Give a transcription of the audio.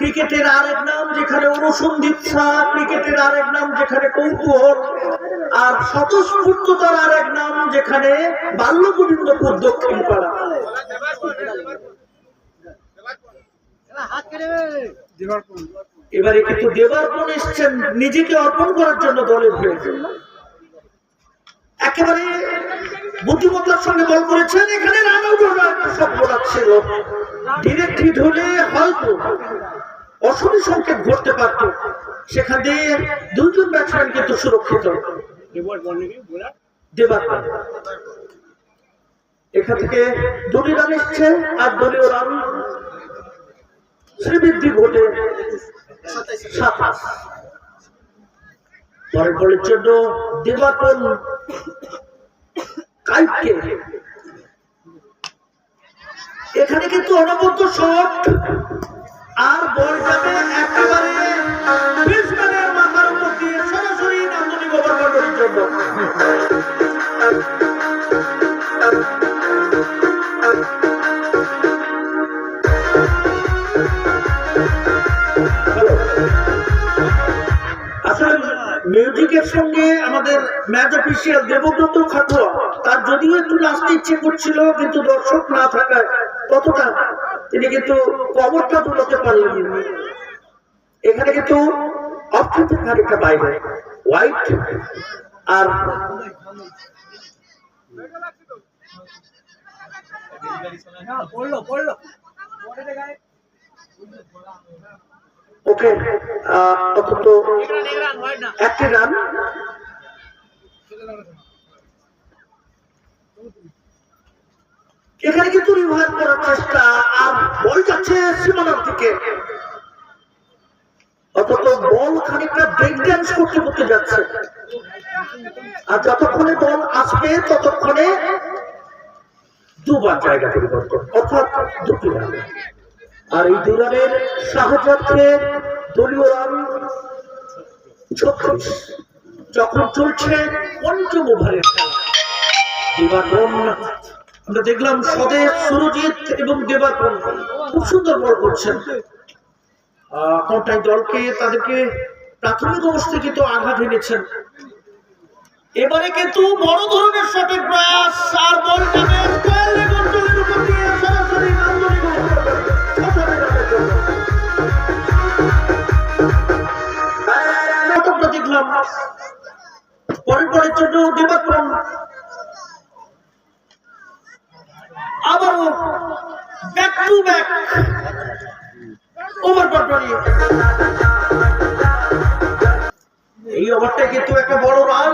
ক্রিকেটের আরেক নাম যেখানে অনুসন্ধিৎসা, ক্রিকেটের আরেক নাম যেখানে কৌতূহল, আর স্বতঃস্ফূর্ততার আরেক নাম যেখানে বাল্যগোবিন্দপুর দক্ষিণ পাড়া। এবারে কিন্তু দেবার্পণ এসছেন নিজেকে অর্পণ করার জন্য দলের হয়ে। একেবারে বুদ্ধিমত্তার সঙ্গে বল করেছেন। এখানে রান আউট হওয়ার একটা সম্ভাবনা ছিল। ডিরেক্ট হিট হলে হয়তো অশনি সংকেত ঘটতে পারত। সেখান দিয়ে দুইজন ব্যাটসম্যান কিন্তু সুরক্ষিত। দেবার্পণ এখান থেকে 2 রান এসছে আর দলীয় রান শ্রীবৃদ্ধি ঘটে 27। পরের বলের জন্য দেবার্পণ কাইটকে। এখানে কিন্তু অনবদ্য শট আর বল যাবে একেবারে ব্যাটসম্যানের মাথার উপর দিয়ে সরাসরি নান্দনিক ওভার বাউন্ডারির জন্য। মিউজিকের সঙ্গে আমাদের ম্যাচ অফিসিয়াল দেবব্রত খাটুয়া তার যদিও একটু নাচতে ইচ্ছে করছিল, কিন্তু দর্শক না থাকায় ততটা তিনি কিন্তু কবরটা তুলতে পারলেন। এখানে কিন্তু অপশন থেকে একটা বাইরে হোয়াইট আর ওকে অন্তত 1টি রান। এখানে কিন্তু রিভাইভ করার চেষ্টা আর বল যাচ্ছে সীমানার দিকে, অন্তত বল খানিকটা ব্রেক ড্যান্স করতে করতে যাচ্ছে। আর যতক্ষণে বল আসবে ততক্ষণে 2বার জায়গা পরিবর্তন, অর্থাৎ 2টি রান। আর এই 2 রানের সাহায্যে দলীয় রান 36 যখন চলছে 5ম ওভারের খেলা। দেবার্পণ আমরা দেখলাম স্বদেশ, সুরজিৎ এবং দেবার্পণ খুব সুন্দর বল করছেন। কোনটাই দলকে তাদেরকে প্রাথমিক অবস্থা কিন্তু আঘাত এনেছেন। এবারে কিন্তু বড় ধরনের শটের প্রয়াস আর বল যাবে স্কয়ার লেগ অঞ্চলের উপর দিয়ে সরাসরি নান্দনিক দেখলাম। পরের জন্য দেবার্পণ আবারও back to back over boundary. এই ওভারটা কিন্তু একটা বড় রান।